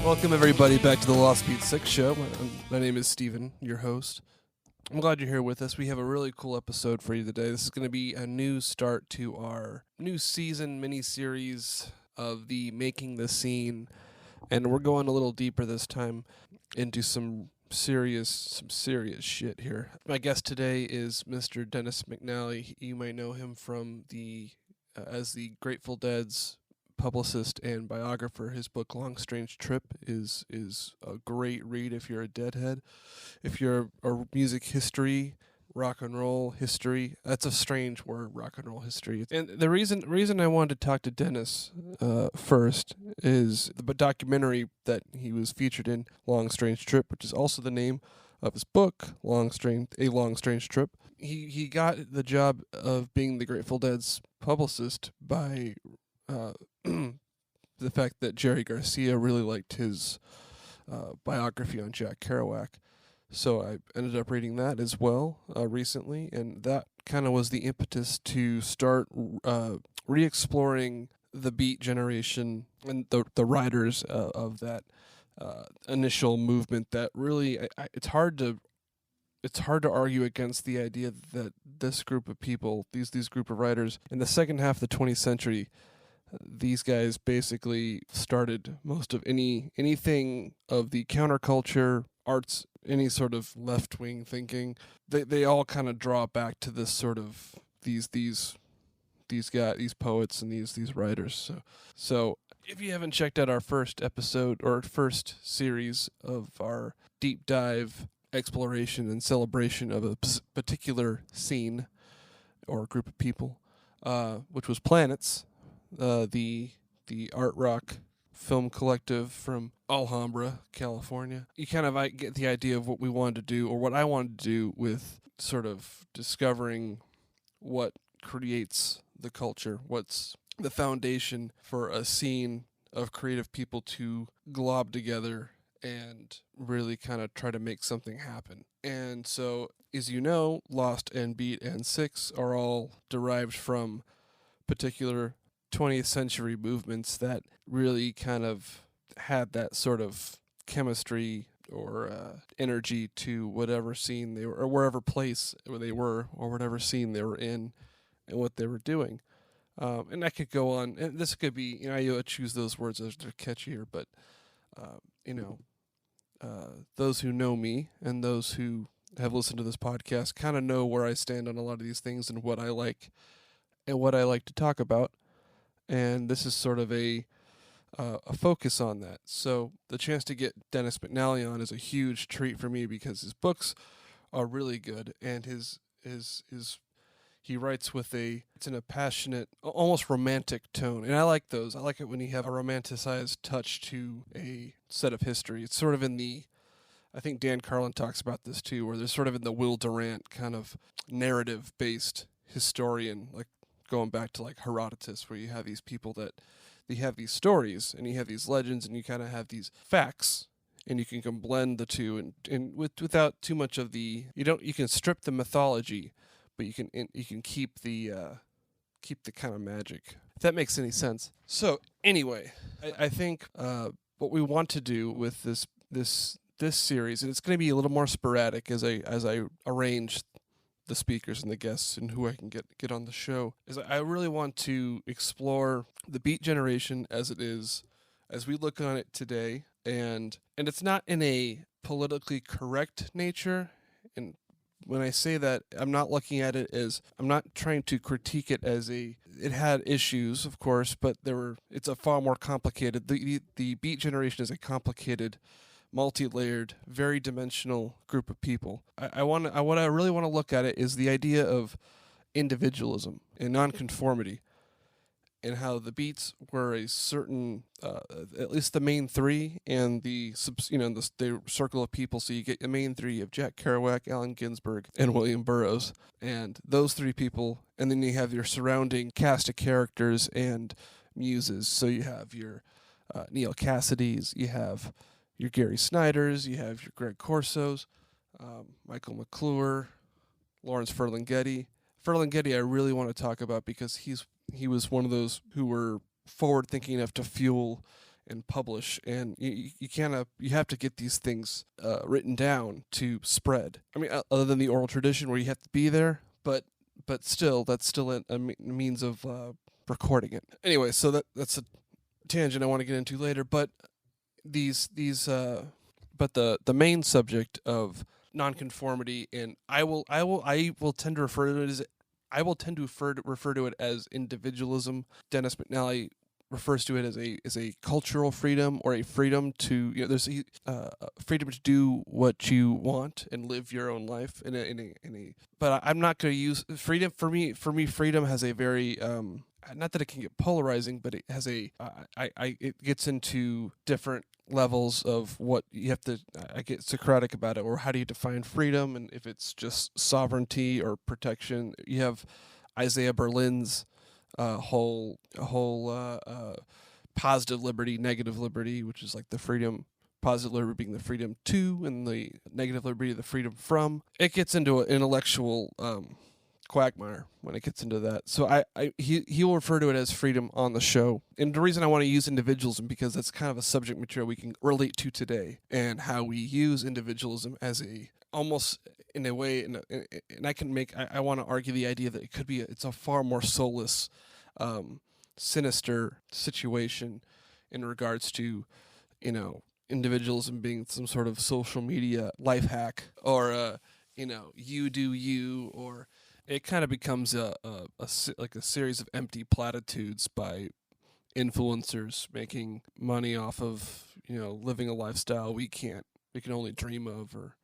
Welcome, everybody, back to the Lost Beat 6 show. My name is Steven, your host. I'm glad you're here with us. We have a really cool episode for you today. This is going to be a new start to our new season mini-series of the Making the Scene, and we're going a little deeper this time into some serious shit here. My guest today is Mr. Dennis McNally. You might know him from as the Grateful Dead's publicist and biographer. His book Long Strange Trip is a great read if you're a Deadhead. If you're a music history, rock and roll history, that's a strange word, rock and roll history. And the reason I wanted to talk to Dennis first is the documentary that he was featured in, Long Strange Trip, which is also the name of his book, A Long Strange Trip. He got the job of being the Grateful Dead's publicist by the fact that Jerry Garcia really liked his biography on Jack Kerouac. So I ended up reading that as well recently, and that kind of was the impetus to start re-exploring the Beat generation and the writers of that initial movement. That really, it's hard to argue against the idea that this group of people, these group of writers, in the second half of the 20th century, these guys basically started most of anything of the counterculture, arts, any sort of left-wing thinking. They all kind of draw back to this sort of these poets and these writers. So if you haven't checked out our first episode or first series of our deep dive exploration and celebration of a particular scene or group of people, which was Planets, the art rock film collective from Alhambra, California. You kind of get the idea of what we wanted to do, or what I wanted to do, with sort of discovering what creates the culture, what's the foundation for a scene of creative people to glob together and really kind of try to make something happen. And so, as you know, Lost and Beat and Six are all derived from particular 20th century movements that really kind of had that sort of chemistry or energy to whatever scene they were, or wherever place where they were, or whatever scene they were in, and what they were doing. And I could go on, and this could be, I choose those words as they're catchier, but those who know me and those who have listened to this podcast kind of know where I stand on a lot of these things and what I like to talk about. And this is sort of a focus on that. So the chance to get Dennis McNally on is a huge treat for me, because his books are really good, and he writes it's in a passionate, almost romantic tone, and I like those. I like it when you have a romanticized touch to a set of history. It's sort of I think Dan Carlin talks about this too, where there's sort of in the Will Durant kind of narrative-based historian, like going back to like Herodotus, where you have these people that they have these stories and you have these legends and you kind of have these facts, and you can blend the two and without too much of you can strip the mythology, but you can keep the kind of magic, if that makes any sense. So anyway, I think what we want to do with this series, and it's going to be a little more sporadic as I arrange the speakers and the guests and who I can get on the show, is I really want to explore the Beat generation as it is, as we look on it today, and it's not in a politically correct nature. And when I say that, I'm not looking at it as, I'm not trying to critique it as it had issues, of course, but it's a far more complicated, the Beat generation is a complicated, multi-layered, very dimensional group of people. What I really want to look at it is the idea of individualism and nonconformity, and how the Beats were a certain, at least the main three, and the circle of people. So you get the main three of Jack Kerouac, Allen Ginsberg, and William Burroughs, and those three people, and then you have your surrounding cast of characters and muses. So you have your Neil Cassidys, you have your Gary Snyders, you have your Greg Corsos, Michael McClure, Lawrence Ferlinghetti. Ferlinghetti I really want to talk about, because he was one of those who were forward-thinking enough to fuel and publish, and you have to get these things written down to spread. I mean, other than the oral tradition where you have to be there, but still, that's still a means of recording it. Anyway, so that's a tangent I want to get into later, but but the main subject of nonconformity, and I will tend to refer to it as refer to it as individualism. Dennis McNally refers to it as a cultural freedom, or a freedom to, there's freedom to do what you want and live your own life in a. But I'm not going to use freedom for me. Freedom has a very not that it can get polarizing, but it has it gets into different levels of what you have to. I get Socratic about it, or how do you define freedom, and if it's just sovereignty or protection. You have Isaiah Berlin's whole positive liberty, negative liberty, which is like the freedom. Positive liberty being the freedom to, and the negative liberty the freedom from. It gets into an intellectual quagmire when it gets into that. So he will refer to it as freedom on the show. And the reason I want to use individualism, because that's kind of a subject material we can relate to today, and how we use individualism as a almost in a way, and I want to argue the idea that it's a far more soulless, sinister situation in regards to, individualism being some sort of social media life hack, or you do you, or it kind of becomes like a series of empty platitudes by influencers making money off of living a lifestyle we can only dream of, or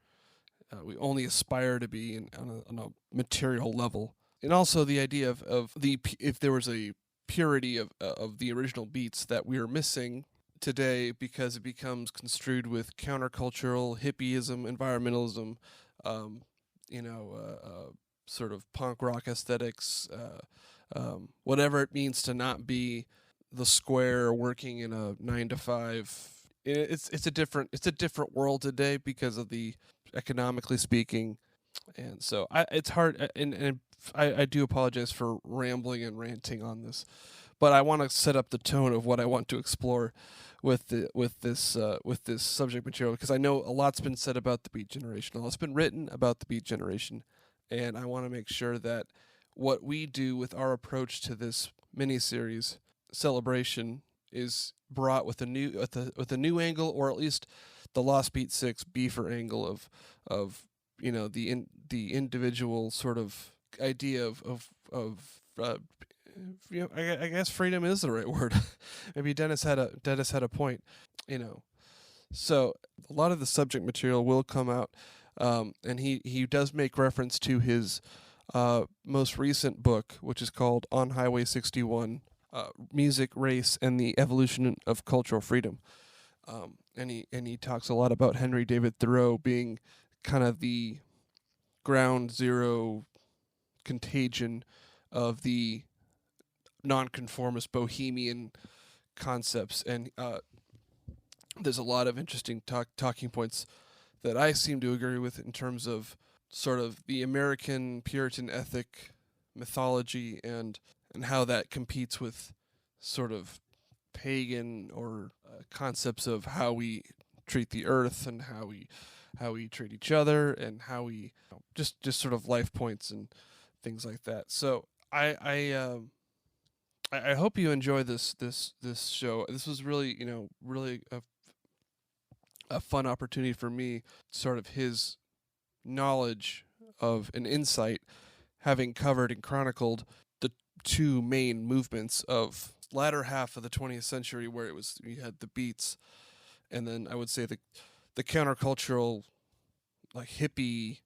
we only aspire to be on a material level. And also the idea of if there was a purity of the original beats that we are missing today, because it becomes construed with countercultural hippieism, environmentalism, sort of punk rock aesthetics, whatever it means to not be the square working in a 9 to 5. It's a different world today because of the economically speaking, and so it's hard, and I do apologize for rambling and ranting on this, but I want to set up the tone of what I want to explore with this subject material, because I know a lot's been said about the Beat Generation, a lot's been written about the Beat Generation. And I want to make sure that what we do with our approach to this miniseries celebration is brought with a new angle, or at least the Lost Beat 6 beefer angle of the individual sort of idea of I guess freedom is the right word. Maybe Dennis had a point, So a lot of the subject material will come out. And he does make reference to his most recent book, which is called On Highway 61, Music, Race, and the Evolution of Cultural Freedom. And he talks a lot about Henry David Thoreau being kind of the ground zero contagion of the nonconformist bohemian concepts. And there's a lot of interesting talking points that I seem to agree with in terms of sort of the American Puritan ethic mythology, and how that competes with sort of pagan or concepts of how we treat the earth, and how we treat each other, and how we just sort of life points and things like that. So I hope you enjoy this show. This was really really a fun opportunity for me, sort of his knowledge of an insight, having covered and chronicled the two main movements of latter half of the 20th century, where you had the Beats, and then I would say the countercultural, like hippie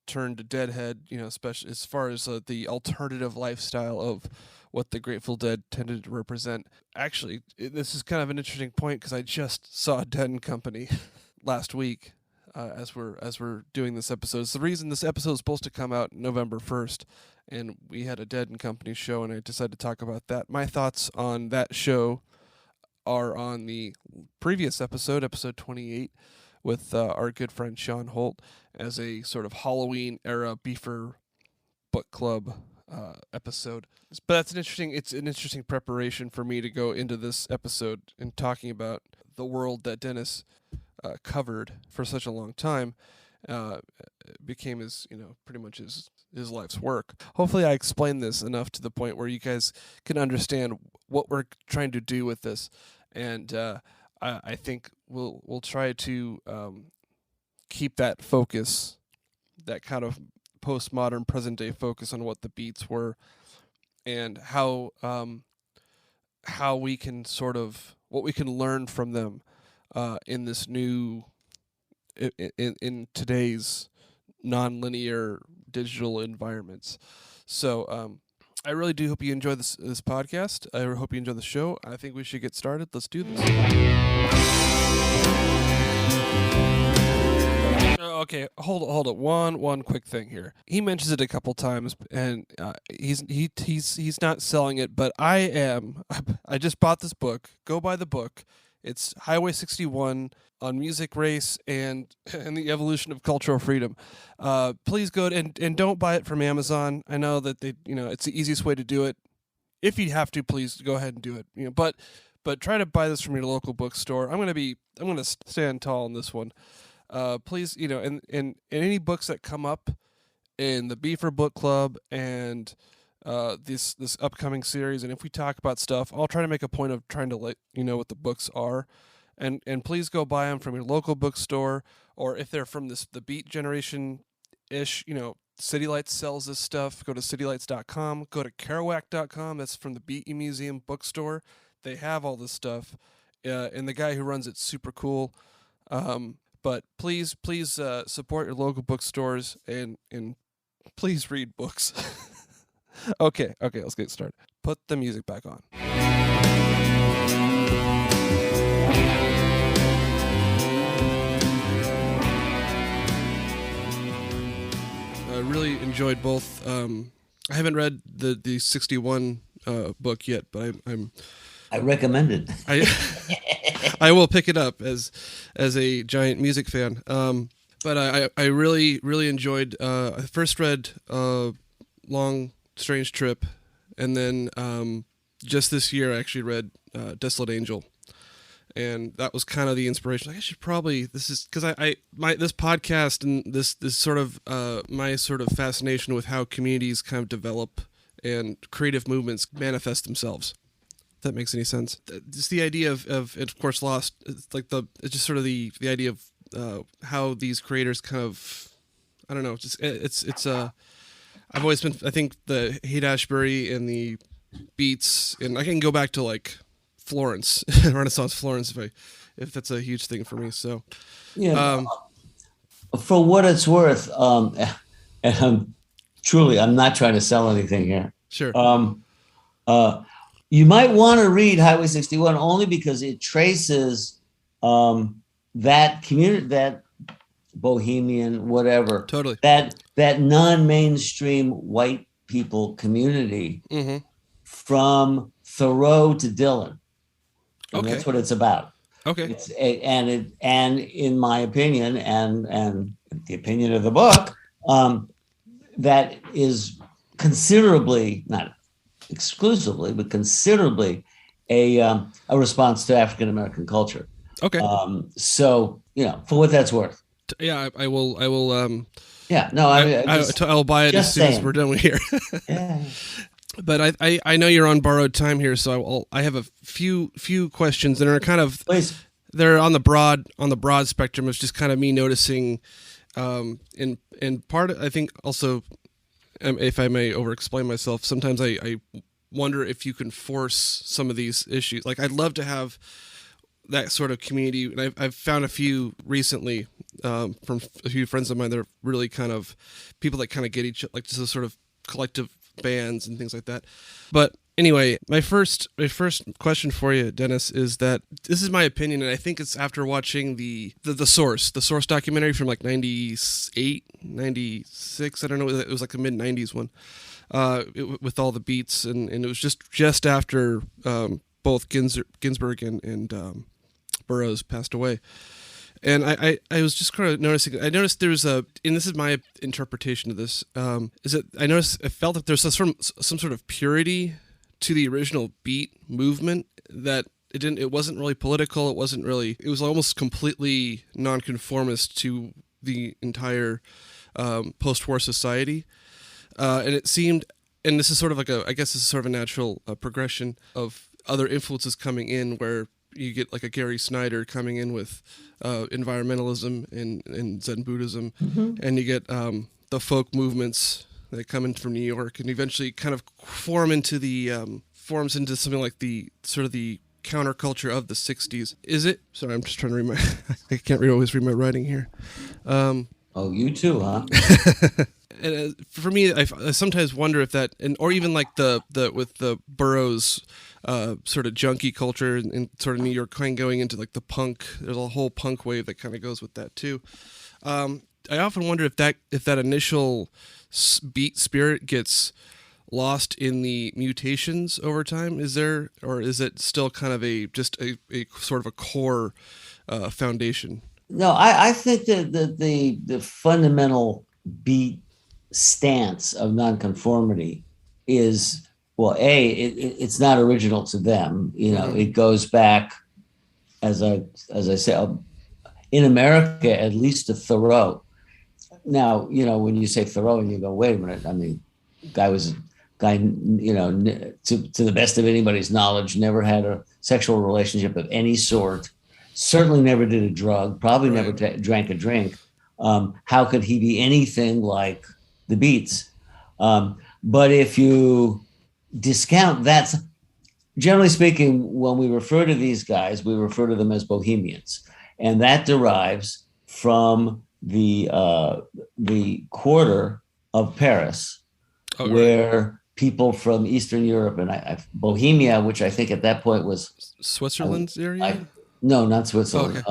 turned to Deadhead, especially as far as the alternative lifestyle of what the Grateful Dead tended to represent. Actually, this is kind of an interesting point, because I just saw Dead and Company last week as we're doing this episode. It's the reason this episode is supposed to come out November 1st, and we had a Dead and Company show, and I decided to talk about that. My thoughts on that show are on the previous episode 28, with our good friend Sean Holt, as a sort of Halloween era beefer book club episode. But it's an interesting preparation for me to go into this episode and talking about the world that Dennis covered for such a long time. Became his, pretty much his life's work. Hopefully I explained this enough to the point where you guys can understand what we're trying to do with this. And I think we'll try to keep that focus, that kind of postmodern present day focus on what the beats were and how we can what we can learn from them in this new in today's non-linear digital environments. So I really do hope you enjoy this podcast. I hope you enjoy the show. I think we should get started. Let's do this. Okay, hold it. One quick thing here. He mentions it a couple times, and he's not selling it, but I am. I just bought this book. Go buy the book. It's Highway 61 on music, race, and the evolution of cultural freedom. Please go and don't buy it from Amazon. I know that it's the easiest way to do it. If you have to, please go ahead and do it. But try to buy this from your local bookstore. I'm gonna stand tall on this one. Please, and any books that come up in the Beefer Book Club and this upcoming series, and if we talk about stuff, I'll try to make a point of trying to let you know what the books are, and please go buy them from your local bookstore, or if they're from the Beat Generation ish, City Lights sells this stuff. Go to citylights.com. Go to Kerouac.com. That's from the Beat Museum bookstore. They have all this stuff, and the guy who runs it's super cool. But please support your local bookstores and please read books. Okay, let's get started. Put the music back on. I really enjoyed both. I haven't read the 61 book yet, but I recommend it. I will pick it up as a giant music fan. But I really enjoyed. I first read Long Strange Trip, and then just this year I actually read Desolate Angel, and that was kind of the inspiration. Like I should probably this podcast and this sort of my sort of fascination with how communities kind of develop and creative movements manifest themselves. If that makes any sense. Just the idea of course, Lost. It's just sort of the idea of how these creators kind of, I don't know. It's I've always been. I think the Haight-Ashbury and the Beats, and I can go back to like Florence, Renaissance Florence, if that's a huge thing for me. So, yeah. For what it's worth, and I'm not trying to sell anything here. Sure. You might want to read Highway 61 only because it traces that community, that bohemian, whatever, totally, that non-mainstream white people community from Thoreau to Dylan. And that's what it's about. Okay. And in my opinion, and the opinion of the book, that is considerably, not exclusively, but considerably a response to African American culture. Okay. So for what that's worth. Yeah, I will. Yeah. No, I'll buy it as soon as we're done with here. Yeah. But I know you're on borrowed time here, so I have a few questions that are kind of Please. They're on the broad spectrum. It's just kind of me noticing, in part I think also. If I may over-explain myself, sometimes I wonder if you can force some of these issues. Like, I'd love to have that sort of community, and I've found a few recently from a few friends of mine that are really kind of people that kind of get like just a sort of collective bands and things like that. But anyway, my first question for you, Dennis, is that this is my opinion, and I think it's after watching the Source documentary from like 98, 96, I don't know, it was like the mid-90s one, with all the beats, and it was just after both Ginsberg and Burroughs passed away. And I was just kind of noticing. I noticed there's and this is my interpretation of this. Is that I felt that there's some sort of purity to the original beat movement, that it wasn't really political. It was almost completely nonconformist to the entire post-war society. And it seemed, and this is sort of like I guess this is sort of a natural progression of other influences coming in, where you get like a Gary Snyder coming in with environmentalism and Zen Buddhism, and you get the folk movements that come in from New York, and eventually kind of forms into something like the sort of the counterculture of the 60s. Is it? Sorry, I'm just trying to read my, I can't always read my writing here. Oh, you too, huh? And for me, I sometimes wonder if that, or even like the with the boroughs sort of junkie culture and sort of New York kind of going into like the punk. There's a whole punk wave that kind of goes with that too. I often wonder if that initial beat spirit gets lost in the mutations over time. Is there, or is it still kind of a sort of a core foundation? No, I think that the fundamental beat stance of nonconformity is, well, it's not original to them. It goes back, as I say, in America, at least to Thoreau. Now, when you say Thoreau and you go, wait a minute, I mean, to the best of anybody's knowledge, never had a sexual relationship of any sort, certainly never did a drug, probably never drank a drink. How could he be anything like the Beats? But if you discount that, generally speaking, when we refer to these guys, we refer to them as bohemians. And that derives from the quarter of Paris, where people from Eastern Europe and Bohemia, which I think at that point was Switzerland's area? No, not Switzerland.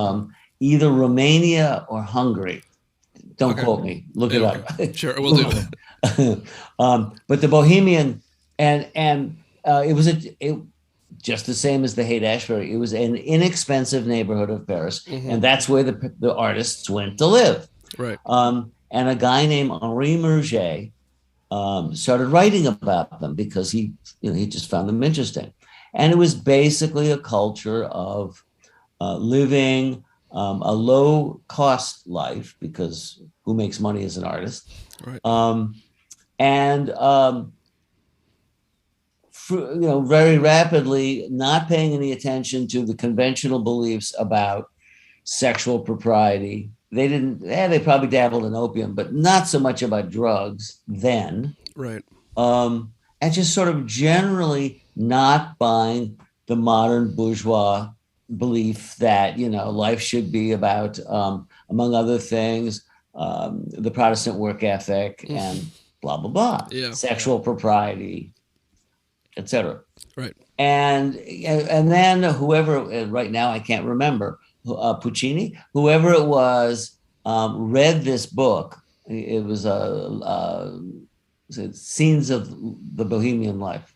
Either Romania or Hungary. Don't quote me. Look it up. Sure, we'll do it. But the Bohemian, and it was just the same as the Haight-Ashbury. It was an inexpensive neighborhood of Paris, and that's where the artists went to live. Right. And a guy named Henri Murger started writing about them because he just found them interesting. And it was basically a culture of living a low-cost life, because who makes money as an artist? Right. Very rapidly not paying any attention to the conventional beliefs about sexual propriety. They probably dabbled in opium, but not so much about drugs then. Right. And just sort of generally not buying the modern bourgeois belief that, life should be about, among other things, the Protestant work ethic and blah, blah, blah, sexual propriety, etc. Right. And then whoever, right now I can't remember, Puccini, whoever it was, read this book. It was Scenes of the Bohemian Life,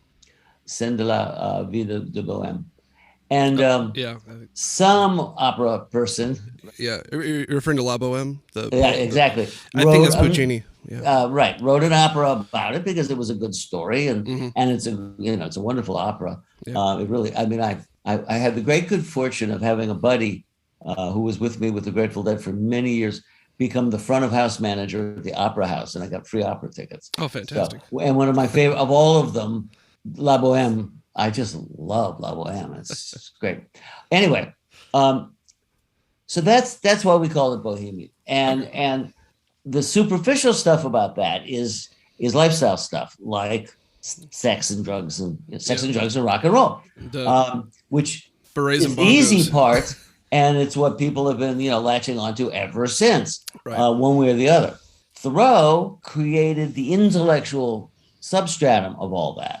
Scènes de la Vida de Bohème. And some opera person. Yeah, you're referring to La Bohème? Exactly. I think it's Puccini. Right. Wrote an opera about it because it was a good story, and it's a wonderful opera. Yeah. It really. I mean, I had the great good fortune of having a buddy who was with me with the Grateful Dead for many years become the front of house manager at the Opera House, and I got free opera tickets. Oh, fantastic! So, and one of my favorite of all of them, La Bohème. I just love La Bohème. It's great. Anyway, so that's why we call it Bohemian. And the superficial stuff about that is lifestyle stuff, like sex and drugs and rock and roll, which is the easy part, and it's what people have been latching onto ever since, one way or the other. Thoreau created the intellectual substratum of all that.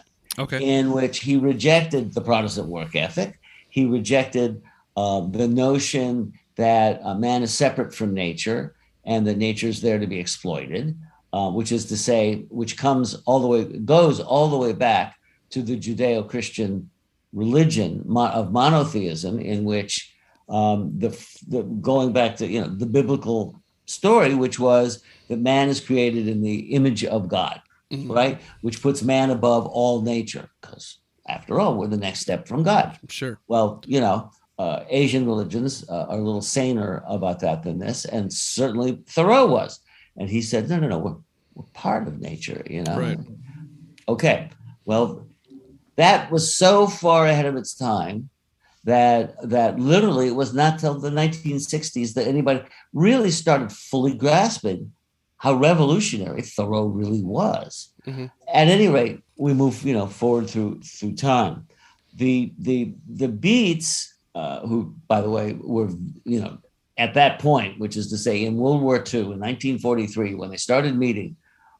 In which he rejected the Protestant work ethic. He rejected the notion that man is separate from nature and that nature is there to be exploited, which is to say, which goes all the way back to the Judeo-Christian religion of monotheism, in which the going back to the biblical story, which was that man is created in the image of God, right? Which puts man above all nature, because after all, we're the next step from God. Sure. Well, Asian religions are a little saner about that than this, and certainly Thoreau was. And he said, no, we're part of nature, Right. Okay, well, that was so far ahead of its time that literally it was not till the 1960s that anybody really started fully grasping how revolutionary Thoreau really was. At any rate, we move forward through time. The Beats, who, by the way, were at that point, which is to say in World War II in 1943, when they started meeting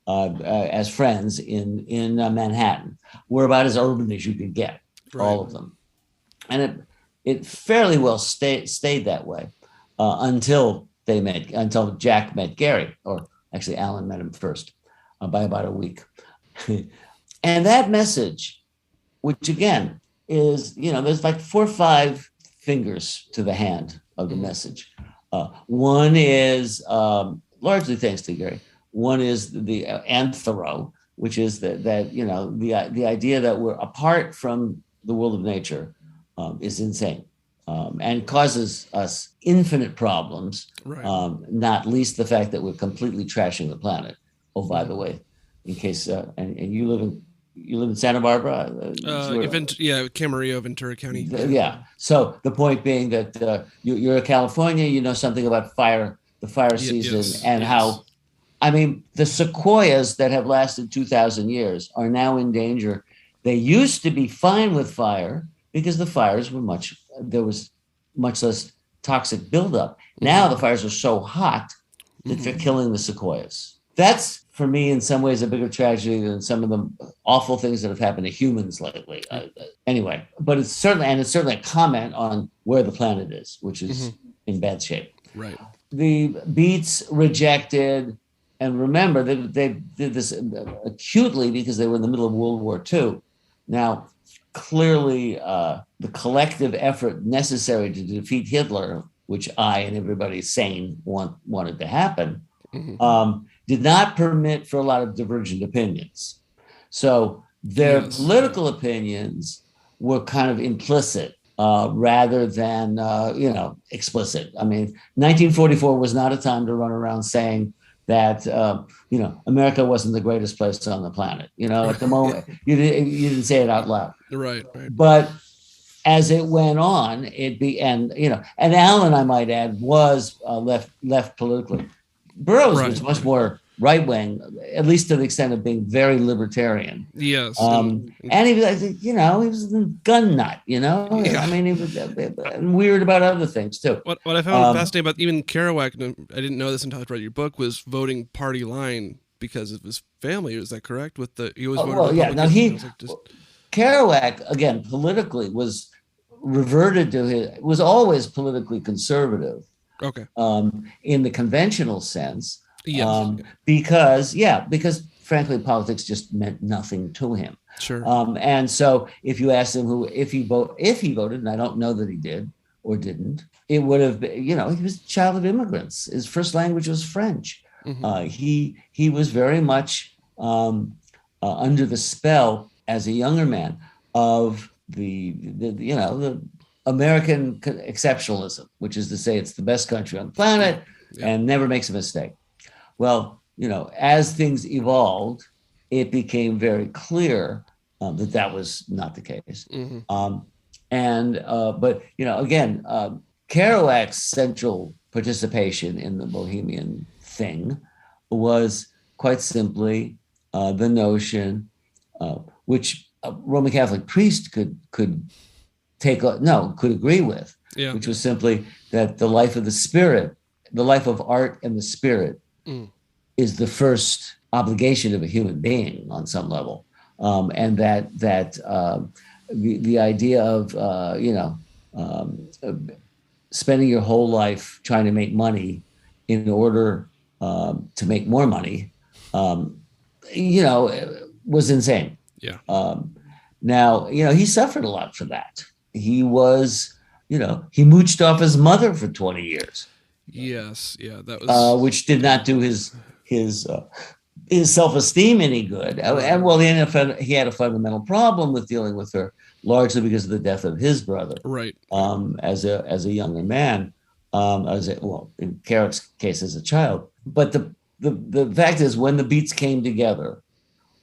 as friends in Manhattan, were about as urban as you could get, right. All of them. And it fairly well stayed that way until Jack met Gary, or actually Alan met him first by about a week. And that message, which again is, there's like 4 or 5 fingers to the hand of the message. One is largely thanks to Gary. One is and Thoreau, which is that the idea that we're apart from the world of nature is insane and causes us infinite problems. Right. Not least the fact that we're completely trashing the planet. Oh, by the way, in case and you live in Santa Barbara. Camarillo, Ventura County. Yeah. So the point being that you're in California, you know something about the fire season, and how. I mean, the sequoias that have lasted 2,000 years are now in danger. They used to be fine with fire because the fires there was much less toxic buildup. Now the fires are so hot that they're killing the sequoias. That's, for me, in some ways, a bigger tragedy than some of the awful things that have happened to humans lately. Anyway, but it's certainly a comment on where the planet is, which is in bad shape. Right. The Beats rejected. And remember, they did this acutely because they were in the middle of World War II. Now, clearly, the collective effort necessary to defeat Hitler, which I and everybody sane wanted to happen, did not permit for a lot of divergent opinions. So their political opinions were kind of implicit rather than explicit. I mean, 1944 was not a time to run around saying that America wasn't the greatest place on the planet. At the moment, you didn't say it out loud. Right. But as it went on, and Alan, I might add, was left politically. Burroughs was much more right wing, at least to the extent of being very libertarian. Yes. And he was, he was a gun nut. Yeah. I mean, he was weird about other things too. What I found fascinating about even Kerouac, I didn't know this until I read your book, was voting party line because of his family. Is that correct? He always voted Republican. Now Kerouac, again, politically was reverted to was always politically conservative. Okay. In the conventional sense. Yes. Because frankly, politics just meant nothing to him. Sure. And so if you asked him if he voted, and I don't know that he did or didn't, it would have been, he was a child of immigrants. His first language was French. He was very much under the spell as a younger man of the American exceptionalism, which is to say it's the best country on the planet and never makes a mistake. Well, as things evolved, it became very clear that was not the case. But again, Kerouac's central participation in the Bohemian thing was quite simply the notion, which a Roman Catholic priest could agree with, which was simply that the life of the spirit, the life of art and the spirit, is the first obligation of a human being on some level, and that the idea of spending your whole life trying to make money in order to make more money, was insane. Yeah. Now, he suffered a lot for that. He was, he mooched off his mother for 20 years. Yes, yeah, that was which did not do his self-esteem any good. And well, he had a fundamental problem with dealing with her, largely because of the death of his brother. Right. As a younger man, in Kerouac's case, as a child. But the fact is, when the Beats came together,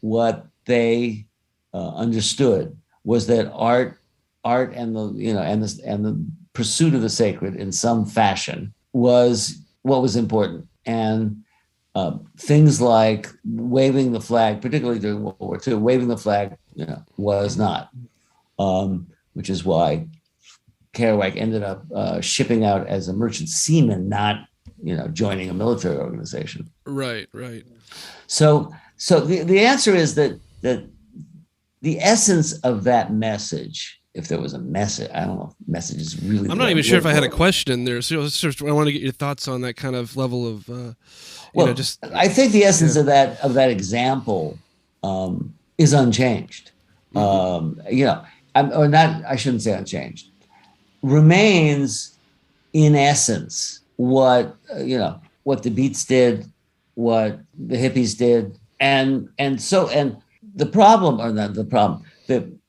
what they understood was that art and the pursuit of the sacred in some fashion was what was important. And things like waving the flag, particularly during World War II, waving the flag, was not, which is why Kerouac ended up shipping out as a merchant seaman, not, joining a military organization. Right, right. So the answer is that the essence of that message, if there was a message, I don't know if message is really. I'm not even sure if I had a question in there. So I want to get your thoughts on that kind of level of. I think the essence of that example is unchanged. I shouldn't say unchanged. Remains, in essence, what the Beats did, what the hippies did, and the problem, or not the problem,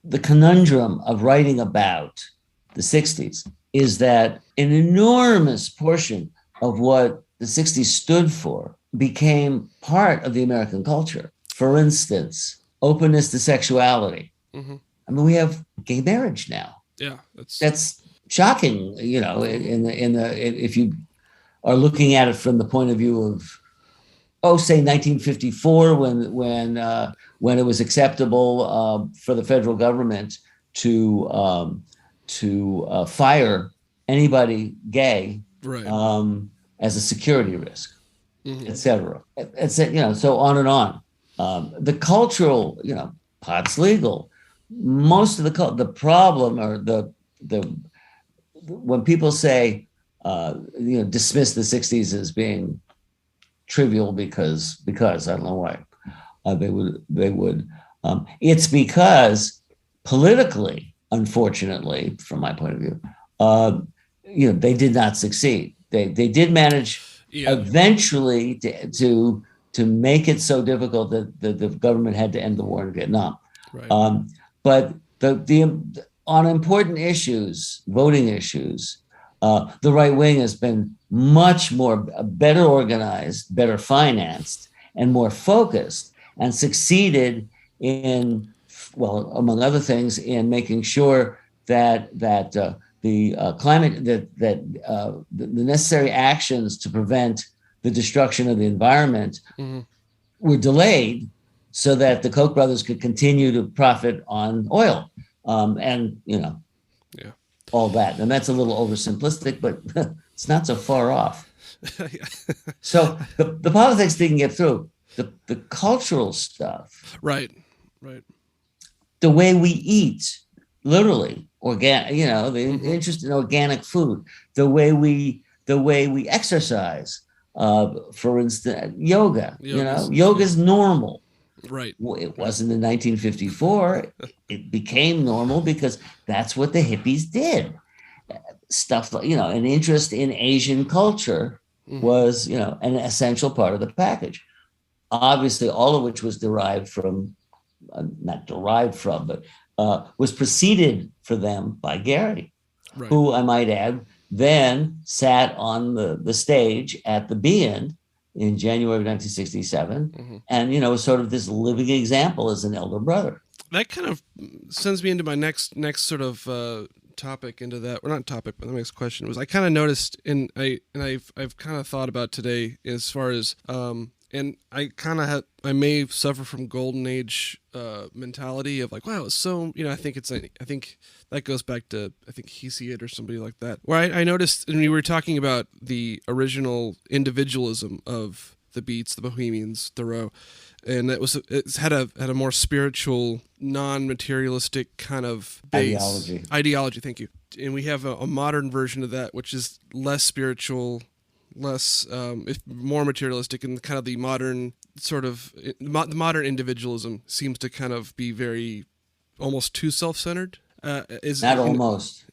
the conundrum of writing about the 60s is that an enormous portion of what the 60s stood for became part of the American culture. For instance, openness to sexuality. Mm-hmm. I mean, we have gay marriage now. Yeah, that's shocking. If you are looking at it from the point of view of, say 1954, when it was acceptable for the federal government to fire anybody gay, right, as a security risk, et cetera. So on and on. The cultural, pot's legal. Most of the problem, or the when people say, dismiss the 60s as being trivial because I don't know why they would. It's because politically, unfortunately, from my point of view, they did not succeed. They did manage eventually to make it so difficult that the government had to end the war in Vietnam. Right. But on important issues, voting issues, the right wing has been much more better organized, better financed, and more focused, and succeeded in, among other things, in making sure that the climate, the necessary actions to prevent the destruction of the environment were delayed, so that the Koch brothers could continue to profit on oil, all that. And that's a little oversimplistic, but it's not so far off. So the politics didn't get through. The cultural stuff, right, the way we eat, literally organic, the interest in organic food, the way we exercise. For instance, yoga. Yoga is normal. Right. It wasn't in 1954. It became normal because that's what the hippies did. Stuff like, an interest in Asian culture was, an essential part of the package. Obviously, all of which was derived from, not derived from, but was preceded for them by Gary, right, who, I might add, then sat on the stage at the Be-In in January of 1967, and was sort of this living example as an elder brother. That kind of sends me into my next sort of topic, into that, or not topic, but the next question was, I kind of noticed, I've kind of thought about today as far as and I may suffer from golden age mentality of like, wow, it's so, I think that goes back to, I think Hesiod or somebody like that, where I noticed, and we were talking about the original individualism of the Beats, the Bohemians, Thoreau, and it's had a more spiritual, non-materialistic kind of base. Ideology, thank you. And we have a modern version of that, which is less spiritual, less more materialistic, and kind of the modern sort of the modern individualism seems to kind of be very almost too self-centered. Not almost.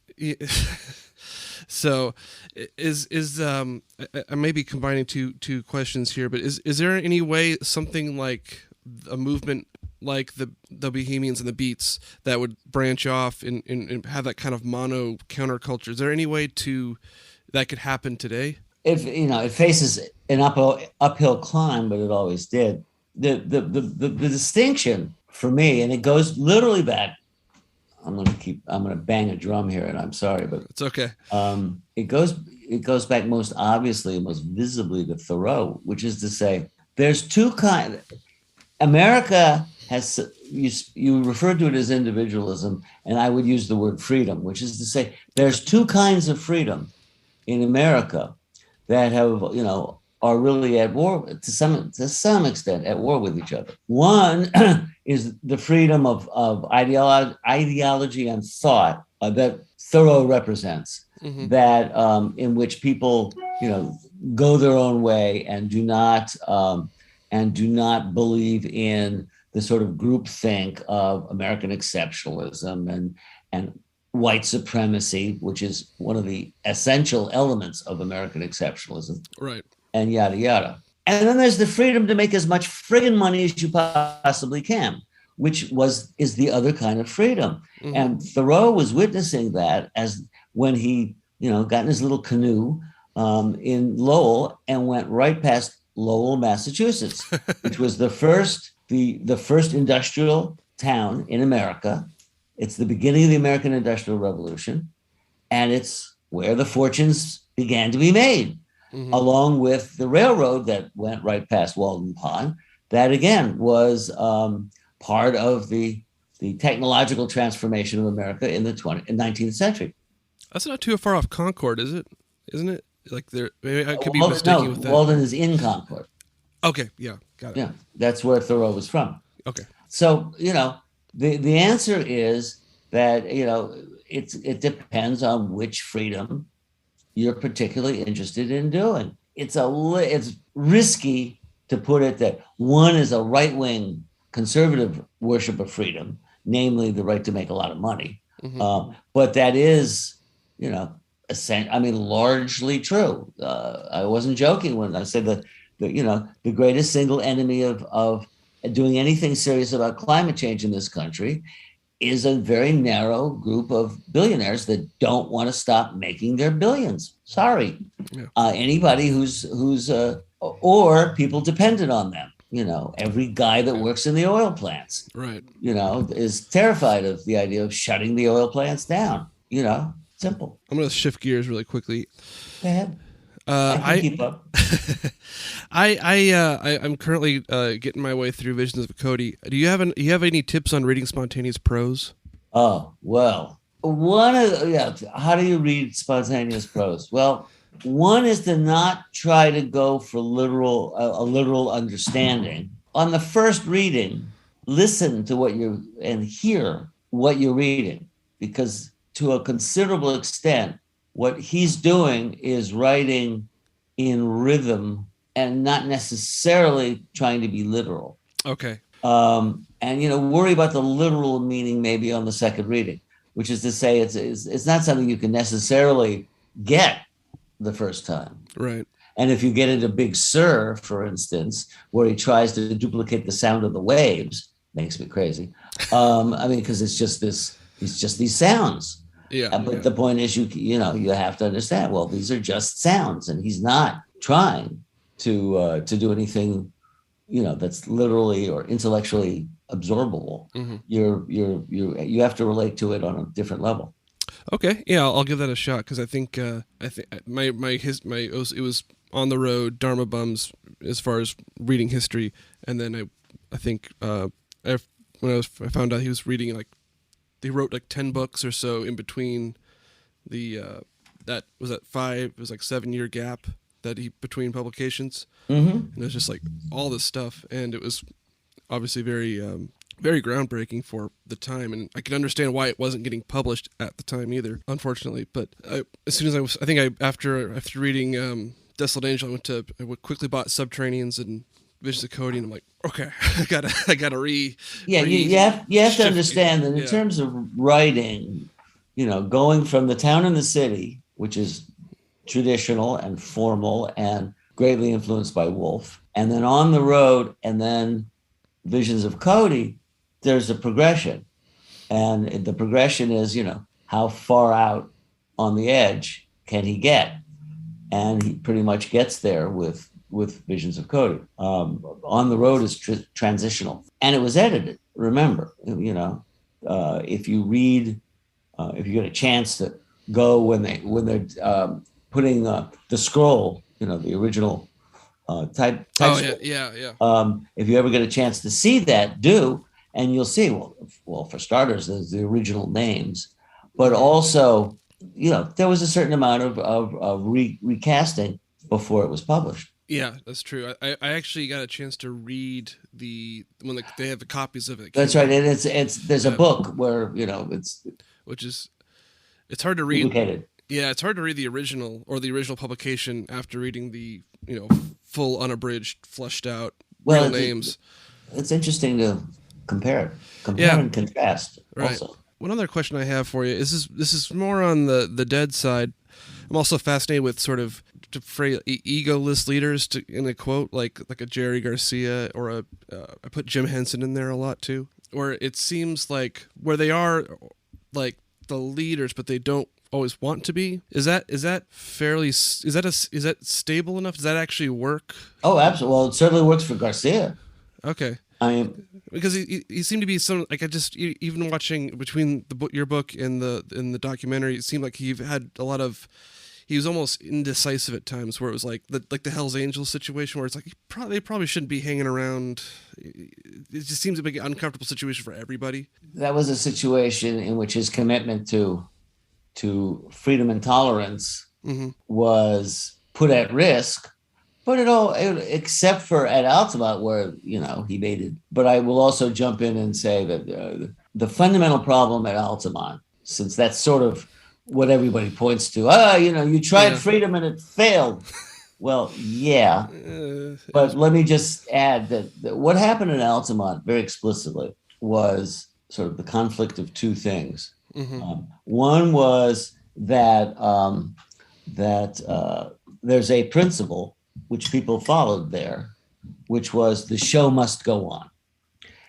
So, I may be combining two questions here, but is there any way something like a movement like the Bohemians and the Beats that would branch off and have that kind of mono counterculture? Is there any way that could happen today? It faces an uphill climb, but it always did. The distinction for me, and it goes literally back. I'm gonna bang a drum here, and I'm sorry, but it's okay. It goes back most obviously, most visibly to Thoreau, which is to say, there's two kinds. America has, you referred to it as individualism, and I would use the word freedom, which is to say, there's two kinds of freedom in America that are really at war to some extent at war with each other. One is the freedom of ideology and thought that Thoreau represents, that in which people go their own way and do not believe in the sort of groupthink of American exceptionalism and white supremacy, which is one of the essential elements of American exceptionalism. Right. And yada, yada. And then there's the freedom to make as much friggin' money as you possibly can, which is the other kind of freedom. Mm-hmm. And Thoreau was witnessing that as when he, got in his little canoe in Lowell and went right past Lowell, Massachusetts, which was the first industrial town in America. It's the beginning of the American Industrial Revolution, and it's where the fortunes began to be made, along with the railroad that went right past Walden Pond. That again was part of the technological transformation of America in the 19th century. That's not too far off Concord, is it? Isn't it? Like there, maybe I could be mistaken with that. Walden is in Concord. Okay, yeah, got it. Yeah, that's where Thoreau was from. Okay. So, the answer is that, it depends on which freedom you're particularly interested in doing. It's risky to put it that one is a right-wing conservative worship of freedom, namely the right to make a lot of money. But that is, largely true. I wasn't joking when I said that, the greatest single enemy of doing anything serious about climate change in this country is a very narrow group of billionaires that don't want to stop making their billions. Sorry. Yeah. Anybody who's or people dependent on them. Every guy that works in the oil plants, right, is terrified of the idea of shutting the oil plants down. Simple. I'm going to shift gears really quickly. Go ahead. I can keep up. I'm currently getting my way through Visions of Cody. Do you have any tips on reading spontaneous prose? Oh, well, how do you read spontaneous prose? Well, one is to not try to go for a literal understanding. On the first reading, listen to and hear what you're reading, because to a considerable extent, what he's doing is writing in rhythm and not necessarily trying to be literal. Okay. And worry about the literal meaning maybe on the second reading, which is to say it's not something you can necessarily get the first time. Right. And if you get into Big Sur, for instance, where he tries to duplicate the sound of the waves, makes me crazy. Because it's just these sounds. Yeah. But the point is, you have to understand, well, these are just sounds, and he's not trying to do anything, that's literally or intellectually absorbable. You have to relate to it on a different level. Okay, yeah, I'll give that a shot, because I think it was on the road Dharma bums as far as reading history, and then I think when I found out he was reading he wrote 10 books or so in between it was 7-year gap between publications, and it was just all this stuff, and it was obviously very very groundbreaking for the time, and I can understand why it wasn't getting published at the time either, unfortunately. But as soon as after reading Desolate Angel, I quickly bought Subterraneans and Visions of Cody, and I'm like, okay, I gotta you have to understand that in terms of writing, going from the town and the city, which is traditional and formal and greatly influenced by Woolf. And then On the Road and then Visions of Cody, there's a progression. And the progression is, how far out on the edge can he get? And he pretty much gets there with Visions of Cody. On the Road is transitional, and it was edited. Remember, if you read, if you get a chance to go when they're putting the scroll, the original type. Oh yeah. If you ever get a chance to see that, do, and you'll see. Well, for starters, there's the original names, but also, there was a certain amount of recasting before it was published. Yeah, that's true. I actually got a chance to read when they have the copies of it. That's right. And there's a book where it's hard to read. Duplicated. Yeah, it's hard to read the original publication after reading the full unabridged, fleshed out real names. It's interesting to compare and contrast. Right. Also. One other question I have for you is this is more on the dead side. I'm also fascinated with sort of, to phrase, egoless leaders in a quote, like a Jerry Garcia, or I put Jim Henson in there a lot too, where it seems like where they are like the leaders, but they don't always want to be. Is that stable enough? Does that actually work? Oh, absolutely. Well, it certainly works for Garcia. Okay. I mean, because he seemed to be some, like, I just, even watching between your book and the documentary, it seemed like he was almost indecisive at times, where it was like the Hell's Angels situation, where it's like they probably shouldn't be hanging around. It just seems to be an uncomfortable situation for everybody. That was a situation in which his commitment to freedom and tolerance was put at risk. But except for at Altamont, where he made it. But I will also jump in and say that the fundamental problem at Altamont, since that's sort of what everybody points to, you tried freedom and it failed. Well, yeah. But let me just add that what happened in Altamont very explicitly was sort of the conflict of two things. One was that there's a principle which people followed there, which was the show must go on.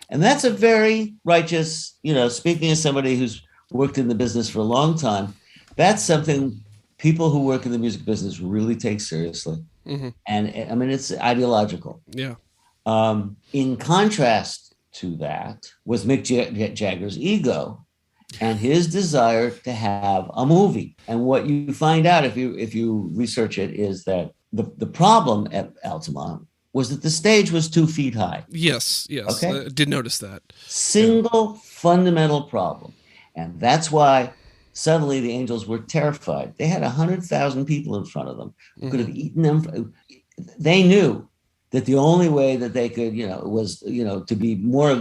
And that's a very righteous, speaking as somebody who's worked in the business for a long time, that's something people who work in the music business really take seriously. And I mean, it's ideological. Yeah. In contrast to that was Mick Jagger's ego and his desire to have a movie. And what you find out if you research it is that the problem at Altamont was that the stage was 2 feet high. Yes. Okay? I did notice that. Single fundamental problem. And that's why suddenly the Angels were terrified. They had 100,000 people in front of them who could have eaten them. They knew that the only way that they could, was, to be more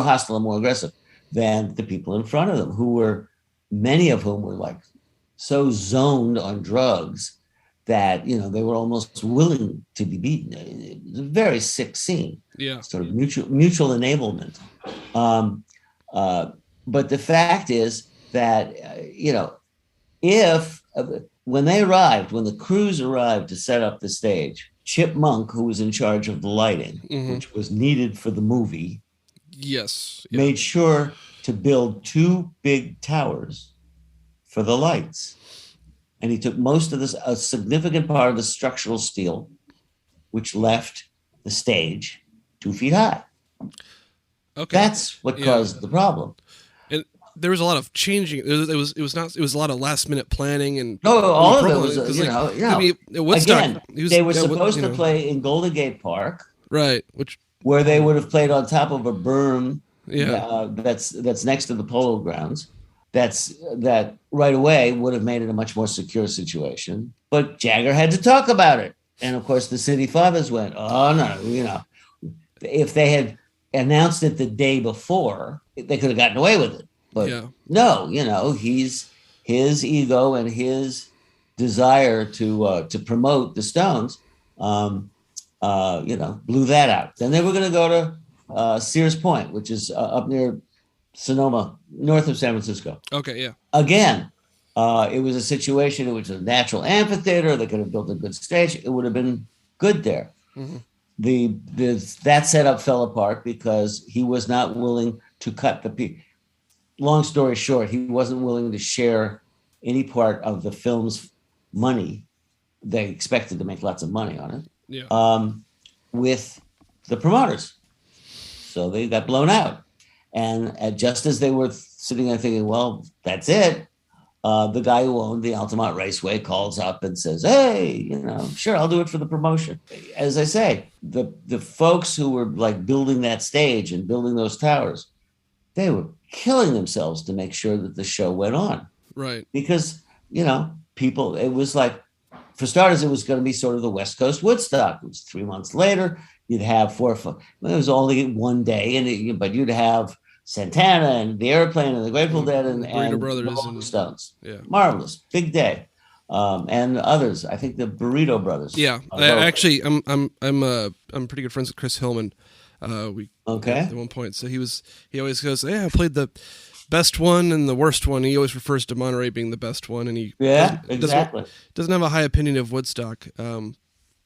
hostile and more aggressive than the people in front of them, many of whom were like so zoned on drugs that, they were almost willing to be beaten. It was a very sick scene. Yeah. Sort of mutual enablement. But the fact is that, when the crews arrived to set up the stage, Chip Monk, who was in charge of the lighting, which was needed for the movie, made sure to build 2 big towers for the lights. And he took a significant part of the structural steel, which left the stage 2 feet high. Okay. That's what caused the problem. And there was a lot of changing. It was a lot of last minute planning and all of it was again. They were supposed to play in Golden Gate Park, right? Where they would have played on top of a berm. That's next to the polo grounds. That right away would have made it a much more secure situation. But Jagger had to talk about it. And of course the city fathers went, oh no, if they had announced it the day before, they could have gotten away with it. But no, his ego and his desire to promote the Stones, blew that out. Then they were going to go to Sears Point, which is up near Sonoma, north of San Francisco. Okay, yeah. Again, It was a situation in which a natural amphitheater. They could have built a good stage. It would have been good there. Mm-hmm. That setup fell apart because he was not willing to cut the piece. Long story short, he wasn't willing to share any part of the film's money. They expected to make lots of money on it. Yeah. With the promoters. So they got blown out. And just as they were sitting there thinking, well, that's it, the guy who owned the Altamont Raceway calls up and says, hey, sure, I'll do it for the promotion. As I say, the folks who were like building that stage and building those towers, they were killing themselves to make sure that the show went on. Right. Because, people, it was like, for starters, it was going to be sort of the West Coast Woodstock. It was 3 months later. You'd have 4 or 5. It was only one day, but you'd have Santana and the Airplane and the Grateful Dead and Brothers the Rolling and Stones. Yeah, marvelous, big day, and others. I think the Burrito Brothers. Yeah, I'm pretty good friends with Chris Hillman. At one point, so he always goes, "Yeah, I played the best one and the worst one." He always refers to Monterey being the best one, and he doesn't have a high opinion of Woodstock.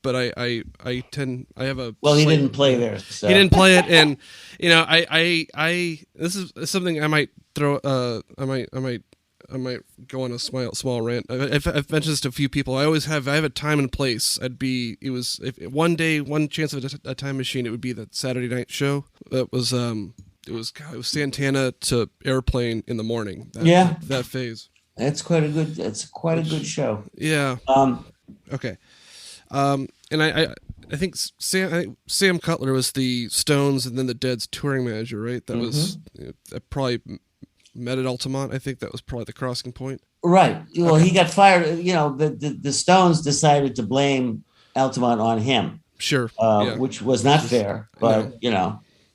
But I have a he didn't play there. So. He didn't play it, and I this is something I might throw. I might go on a small rant. I've mentioned this to a few people. I have a time and place. If one day, one chance of a time machine, it would be that Saturday night show. That was it was Santana to Airplane in the morning. That phase. It's quite a good show. Yeah. Okay. And I think Sam Cutler was the Stones and then the Dead's touring manager, right? That was that probably met at Altamont. I think that was probably the crossing point. Right. Well, he got fired. The Stones decided to blame Altamont on him. Sure. Which was not fair, but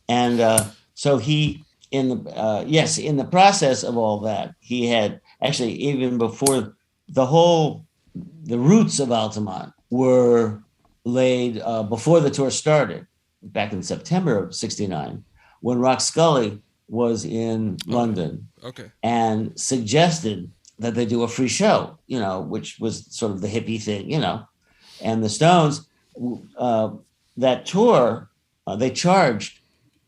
and so he in the process of all that, he had actually, even before the roots of Altamont were laid before the tour started, back in September of '69, when Rock Scully was in London and suggested that they do a free show, which was sort of the hippie thing, and the Stones, that tour, they charged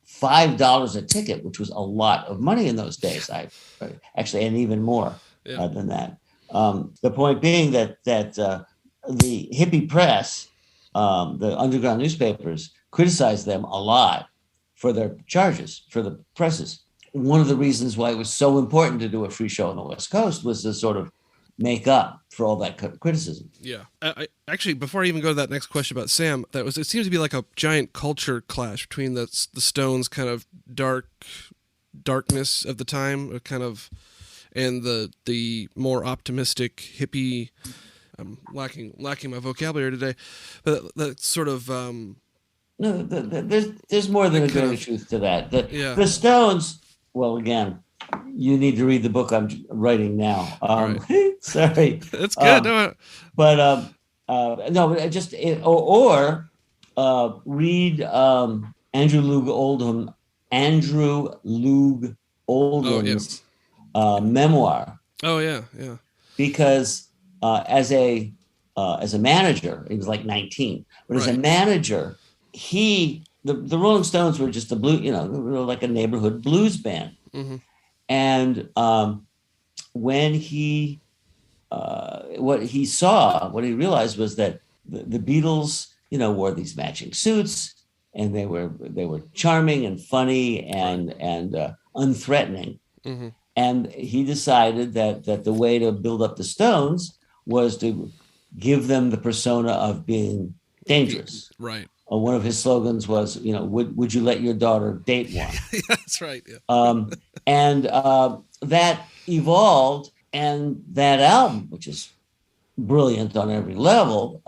$5 a ticket, which was a lot of money in those days. Actually, and even more than that. The point being that the hippie press, the underground newspapers, criticized them a lot for their charges, for the presses. One of the reasons why it was so important to do a free show on the West Coast was to sort of make up for all that criticism. Yeah. I actually, before I even go to that next question about Sam, it seems to be like a giant culture clash between the Stones' kind of darkness of the time, and the more optimistic hippie. I'm lacking my vocabulary today, but that sort of no. There's more than a grain of truth to that. The Stones. Well, again, you need to read the book I'm writing now. Right. Sorry, that's good. No, just read Andrew Loog Oldham's memoir. Oh yeah. Because as a manager, he was like 19, but as a manager, the Rolling Stones were just they were like a neighborhood blues band. Mm-hmm. And when what he realized was that the Beatles, wore these matching suits, and they were charming and funny and unthreatening. Mm-hmm. And he decided that the way to build up the Stones was to give them the persona of being dangerous. Right. One of his slogans was, would you let your daughter date one? Yeah, that's right. Yeah. And that evolved, and that album, which is brilliant on every level,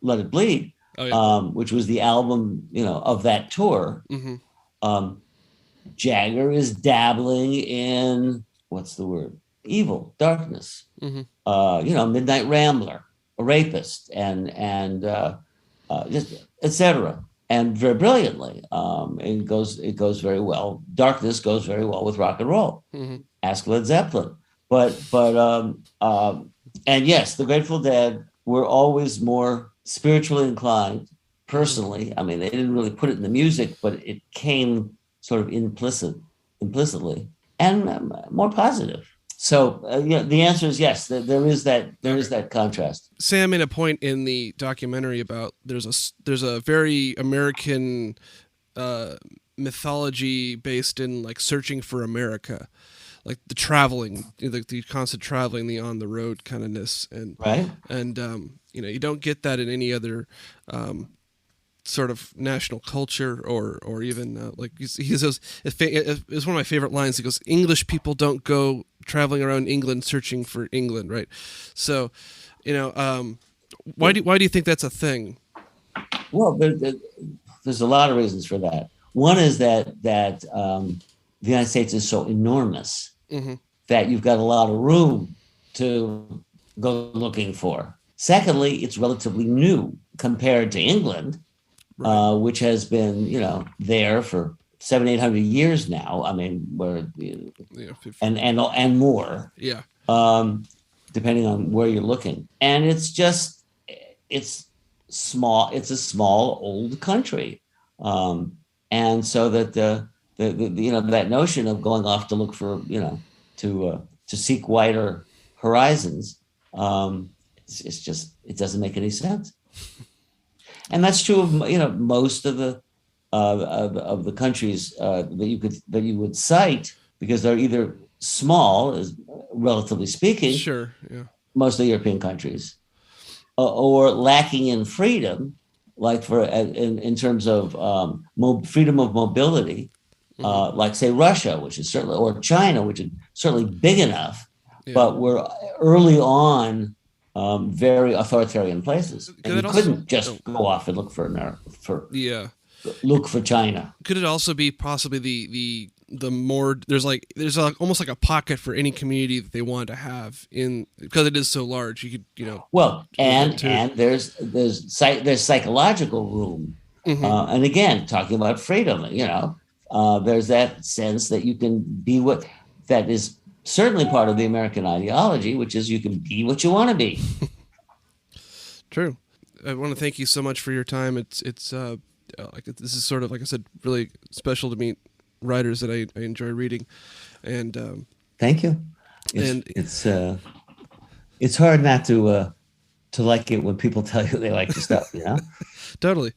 Let It Bleed, which was the album, of that tour. Mm-hmm. Jagger is dabbling in, what's the word? Evil, darkness. Mm-hmm. Midnight Rambler, a rapist, and just etc. And very brilliantly, it goes very well. Darkness goes very well with rock and roll. Mm-hmm. Ask Led Zeppelin. And yes, the Grateful Dead were always more spiritually inclined. Personally, I mean, they didn't really put it in the music, but it came sort of implicitly, and more positive. So the answer is yes. There is that contrast. Sam made a point in the documentary about there's a very American mythology based in like searching for America, like the traveling, the constant traveling, the on the road kind ofness, and right, and you don't get that in any other sort of national culture or even like he says it's one of my favorite lines. He goes, English people don't go traveling around England searching for England, right? So why do you think that's a thing? Well, there's a lot of reasons for that. One is that the United States is so enormous that you've got a lot of room to go looking for. Secondly, it's relatively new compared to England, right, which has been, there for 700-800 years now. I mean, and more. Yeah. Depending on where you're looking, and it's small. It's a small old country, and so that that notion of going off to look for to seek wider horizons, it doesn't make any sense. And that's true of most of the countries that you would cite, because they're either small, relatively speaking, sure, yeah, most of the European countries, or lacking in freedom, like in terms of freedom of mobility, like say Russia, which is certainly, or China, which is certainly big enough, but we're early on very authoritarian places, and you couldn't just go off and look for look for China. Could it also be possibly the more there's almost like a pocket for any community that they want to have in, because it is so large, you could well, and there's psychological room, and again, talking about freedom, there's that sense that you can be that is certainly part of the American ideology, which is you can be what you want to be. True. I want to thank you so much for your time. It's this is sort of, like I said, really special to meet writers that I enjoy reading, and thank you. It's hard not to like it when people tell you they like your stuff, Totally.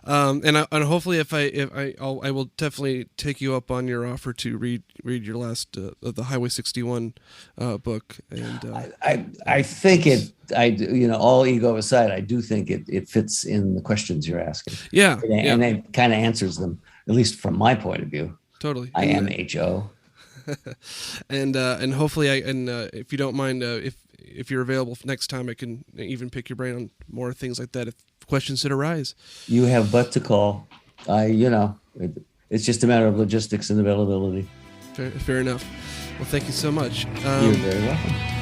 And hopefully I will definitely take you up on your offer to read your last the Highway 61 book. And I think all ego aside, I do think it fits in the questions you're asking. Yeah. And it kind of answers them, at least from my point of view. Totally. I am HO. and hopefully if you don't mind, if you're available next time, I can even pick your brain on more things like that if questions should arise. You have but to call. It's just a matter of logistics and availability. Fair enough. Well, thank you so much. You're very welcome.